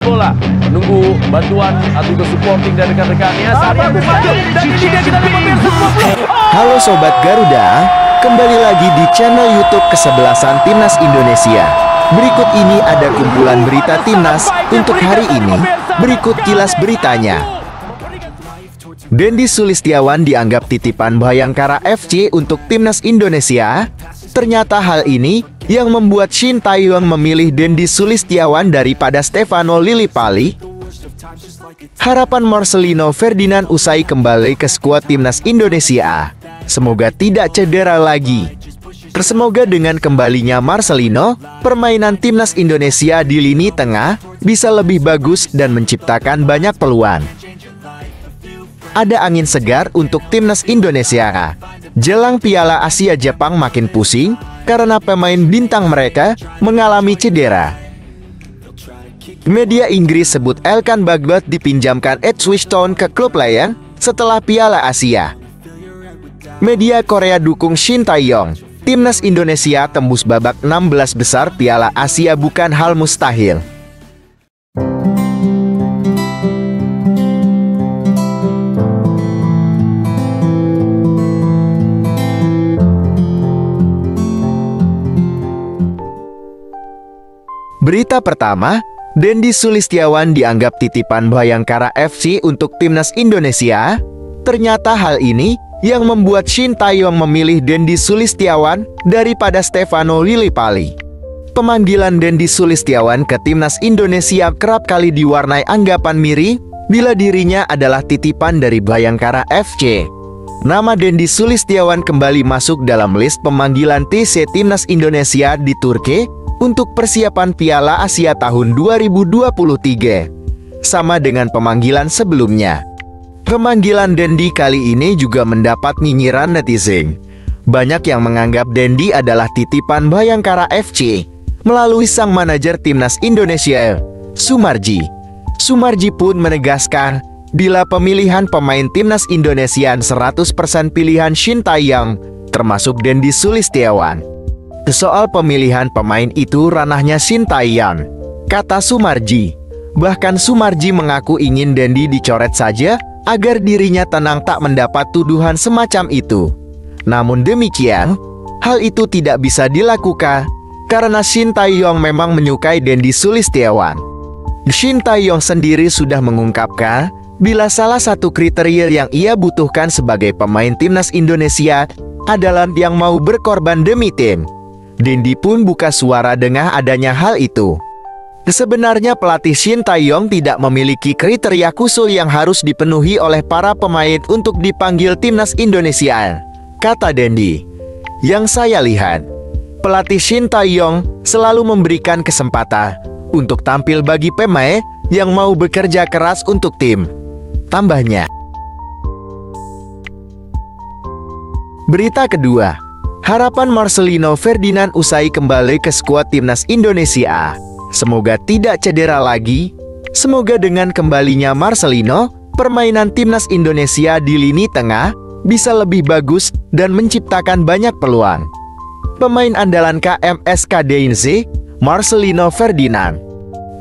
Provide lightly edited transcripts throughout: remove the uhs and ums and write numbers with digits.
bola, menunggu bantuan atau juga supporting dari rekan-rekannya. Saat yang maju dan ini dia kita lihat pemirsa. Halo Sobat Garuda, kembali lagi di channel YouTube kesebelasan Timnas Indonesia. Berikut ini ada kumpulan berita Timnas untuk hari ini. Berikut kilas beritanya. Dendi Sulistiawan dianggap titipan Bhayangkara FC untuk Timnas Indonesia. Ternyata hal ini yang membuat Shin Tae-yong memilih Dendi Sulistiawan daripada Stefano Lillipali. Harapan Marcelino Ferdinand usai kembali ke skuad Timnas Indonesia. Semoga tidak cedera lagi. Semoga dengan kembalinya Marcelino, permainan Timnas Indonesia di lini tengah bisa lebih bagus dan menciptakan banyak peluang. Ada angin segar untuk Timnas Indonesia. Jelang Piala Asia Jepang makin pusing karena pemain bintang mereka mengalami cedera. Media Inggris sebut Elkan Bagbot dipinjamkan Ipswich Town ke klub lain setelah Piala Asia. Media Korea dukung Shin Tae-yong. Timnas Indonesia tembus babak 16 besar Piala Asia bukan hal mustahil. Berita pertama, Dendi Sulistiawan dianggap titipan Bhayangkara FC untuk Timnas Indonesia. Ternyata hal ini yang membuat Shin Tae-yong memilih Dendi Sulistiawan daripada Stefano Lillipali. Pemanggilan Dendi Sulistiawan ke Timnas Indonesia kerap kali diwarnai anggapan miring bila dirinya adalah titipan dari Bhayangkara FC. Nama Dendi Sulistiawan kembali masuk dalam list pemanggilan TC Timnas Indonesia di Turki untuk persiapan Piala Asia tahun 2023. Sama dengan pemanggilan sebelumnya. Pemanggilan Dendi kali ini juga mendapat nyinyiran netizen. Banyak yang menganggap Dendi adalah titipan Bhayangkara FC melalui sang manajer Timnas Indonesia, Sumarji. Sumarji pun menegaskan, bila pemilihan pemain Timnas Indonesia 100% pilihan Shin Tae-yong, termasuk Dendi Sulistiawan. Soal pemilihan pemain itu ranahnya Shin Tae-yong, kata Sumarji. Bahkan Sumarji mengaku ingin Dendi dicoret saja agar dirinya tenang tak mendapat tuduhan semacam itu. Namun demikian, hal itu tidak bisa dilakukan karena Shin Tae-yong memang menyukai Dendi Sulistiawan. Shin Tae-yong sendiri sudah mengungkapkan bila salah satu kriteria yang ia butuhkan sebagai pemain Timnas Indonesia adalah yang mau berkorban demi tim. Dendi pun buka suara dengan adanya hal itu. Sebenarnya pelatih Shin Tae-yong tidak memiliki kriteria khusus yang harus dipenuhi oleh para pemain untuk dipanggil Timnas Indonesia, kata Dendi. Yang saya lihat, pelatih Shin Tae-yong selalu memberikan kesempatan untuk tampil bagi pemain yang mau bekerja keras untuk tim, tambahnya. Berita kedua, harapan Marcelino Ferdinand usai kembali ke skuad Timnas Indonesia. Semoga tidak cedera lagi. Semoga dengan kembalinya Marcelino, permainan Timnas Indonesia di lini tengah bisa lebih bagus dan menciptakan banyak peluang. Pemain andalan KMS KDNZ, Marcelino Ferdinand,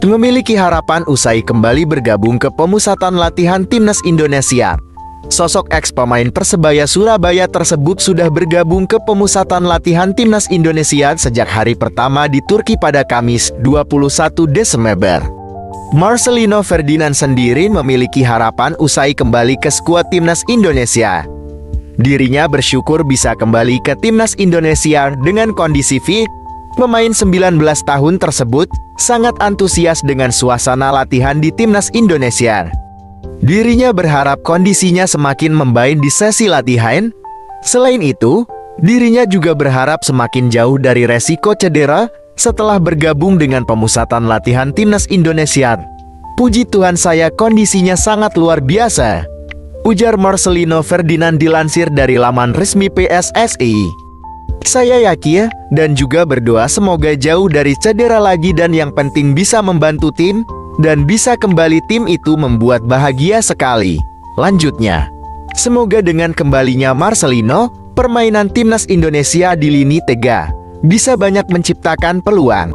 memiliki harapan usai kembali bergabung ke pemusatan latihan Timnas Indonesia. Sosok ex-pemain Persebaya Surabaya tersebut sudah bergabung ke pemusatan latihan Timnas Indonesia sejak hari pertama di Turki pada Kamis 21 Desember. Marcelino Ferdinand sendiri memiliki harapan usai kembali ke skuad Timnas Indonesia. Dirinya bersyukur bisa kembali ke Timnas Indonesia dengan kondisi fit. Pemain 19 tahun tersebut sangat antusias dengan suasana latihan di Timnas Indonesia. Dirinya berharap kondisinya semakin membaik di sesi latihan. Selain itu, dirinya juga berharap semakin jauh dari resiko cedera setelah bergabung dengan pemusatan latihan Timnas Indonesia. Puji Tuhan saya kondisinya sangat luar biasa, ujar Marcelino Ferdinand dilansir dari laman resmi PSSI. Saya yakin dan juga berdoa semoga jauh dari cedera lagi dan yang penting bisa membantu tim dan bisa kembali tim itu membuat bahagia sekali. Lanjutnya, semoga dengan kembalinya Marcelino, permainan Timnas Indonesia di lini tengah bisa banyak menciptakan peluang.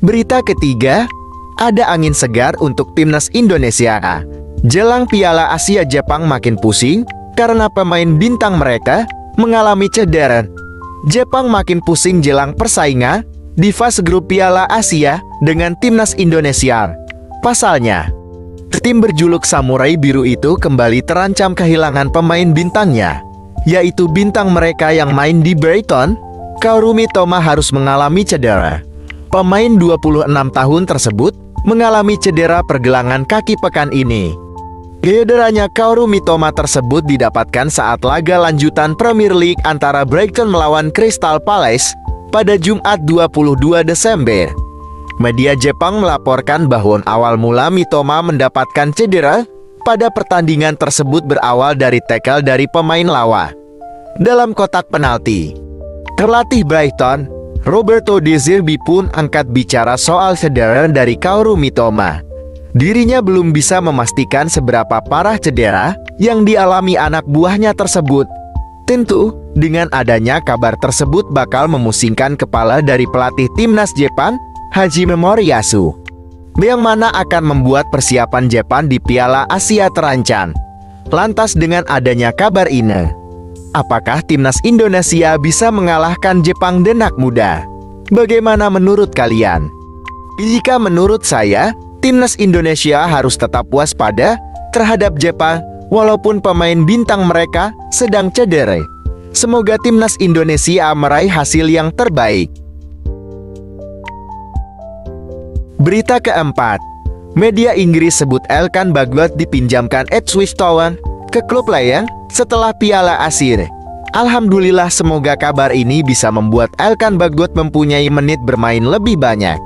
Berita ketiga, ada angin segar untuk timnas Indonesia. Jelang Piala Asia, Jepang makin pusing karena pemain bintang mereka mengalami cedera. Jepang makin pusing jelang persaingan di fase grup Piala Asia dengan timnas Indonesia. Pasalnya, tim berjuluk Samurai Biru itu kembali terancam kehilangan pemain bintangnya, yaitu bintang mereka yang main di Brighton. Kaoru Mitoma harus mengalami cedera. Pemain 26 tahun tersebut mengalami cedera pergelangan kaki pekan ini. Cederanya Kaoru Mitoma tersebut didapatkan saat laga lanjutan Premier League antara Brighton melawan Crystal Palace pada Jumat 22 Desember. Media Jepang melaporkan bahwa awal mula Mitoma mendapatkan cedera pada pertandingan tersebut berawal dari tackle dari pemain lawan dalam kotak penalti. Terlatih Brighton, Roberto De Zerbi pun angkat bicara soal cedera dari Kaoru Mitoma. Dirinya belum bisa memastikan seberapa parah cedera yang dialami anak buahnya tersebut. Tentu, dengan adanya kabar tersebut bakal memusingkan kepala dari pelatih timnas Jepang, Hajime Moriyasu, yang mana akan membuat persiapan Jepang di Piala Asia terancam. Lantas dengan adanya kabar ini, apakah timnas Indonesia bisa mengalahkan Jepang denak muda? Bagaimana menurut kalian? Jika menurut saya, timnas Indonesia harus tetap waspada terhadap Jepang walaupun pemain bintang mereka sedang cedera. Semoga timnas Indonesia meraih hasil yang terbaik. Berita keempat, media Inggris sebut Elkan Bagot dipinjamkan Ipswich Town ke klub lain setelah Piala Asia. Alhamdulillah, semoga kabar ini bisa membuat Elkan Bagot mempunyai menit bermain lebih banyak.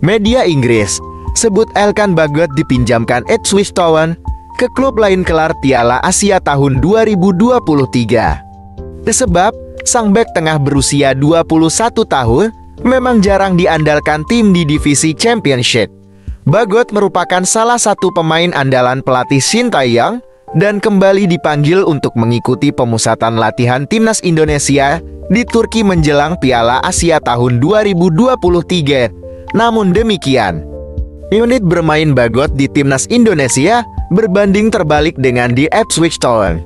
Media Inggris sebut Elkan Bagot dipinjamkan Ipswich Town ke klub lain kelar Piala Asia tahun 2023. Sebab sang bek tengah berusia 21 tahun memang jarang diandalkan tim di divisi Championship. Bagot merupakan salah satu pemain andalan pelatih Shin Tae-yong dan kembali dipanggil untuk mengikuti pemusatan latihan timnas Indonesia di Turki menjelang Piala Asia tahun 2023. Namun demikian, unit bermain Bagot di timnas Indonesia berbanding terbalik dengan di Ipswich Town.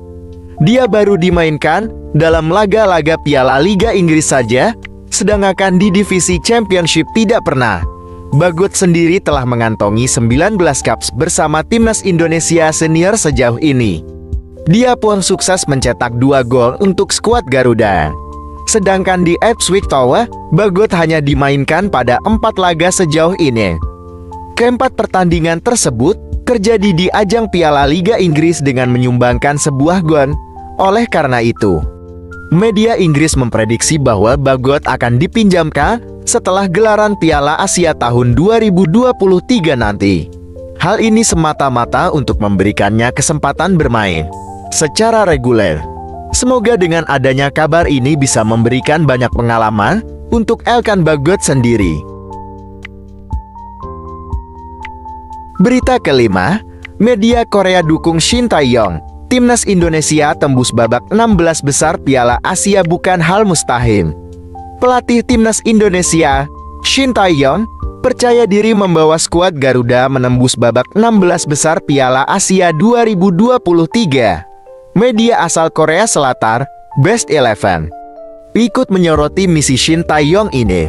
Dia baru dimainkan dalam laga-laga Piala Liga Inggris saja, sedangkan di divisi Championship tidak pernah. Bagot sendiri telah mengantongi 19 caps bersama timnas Indonesia senior sejauh ini. Dia pun sukses mencetak 2 gol untuk skuad Garuda. Sedangkan di Ipswich Town, Bagot hanya dimainkan pada 4 laga sejauh ini. Keempat pertandingan tersebut terjadi di ajang Piala Liga Inggris dengan menyumbangkan sebuah gol. Oleh karena itu, media Inggris memprediksi bahwa Bagot akan dipinjamkan setelah gelaran Piala Asia tahun 2023 nanti. Hal ini semata-mata untuk memberikannya kesempatan bermain secara reguler. Semoga dengan adanya kabar ini bisa memberikan banyak pengalaman untuk Elkan Bagot sendiri. Berita kelima, media Korea dukung Shin Tae-yong. Timnas Indonesia tembus babak 16 besar Piala Asia bukan hal mustahil. Pelatih timnas Indonesia, Shin Tae-yong, percaya diri membawa skuad Garuda menembus babak 16 besar Piala Asia 2023. Media asal Korea Selatan, Best 11, ikut menyoroti misi Shin Tae-yong ini.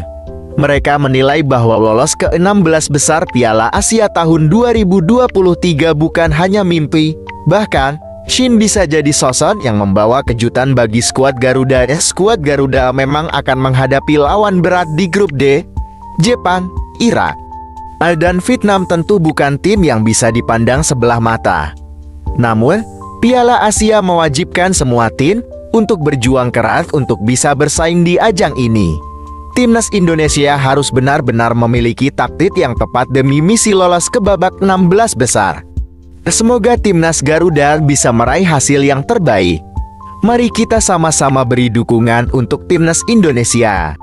Mereka menilai bahwa lolos ke 16 besar Piala Asia tahun 2023 bukan hanya mimpi, bahkan Shin bisa jadi sosok yang membawa kejutan bagi skuad Garuda. Skuad Garuda memang akan menghadapi lawan berat di grup D, Jepang, Irak, dan Vietnam. Tentu bukan tim yang bisa dipandang sebelah mata. Namun, Piala Asia mewajibkan semua tim untuk berjuang keras untuk bisa bersaing di ajang ini. Timnas Indonesia harus benar-benar memiliki taktik yang tepat demi misi lolos ke babak 16 besar. Semoga timnas Garuda bisa meraih hasil yang terbaik. Mari kita sama-sama beri dukungan untuk timnas Indonesia.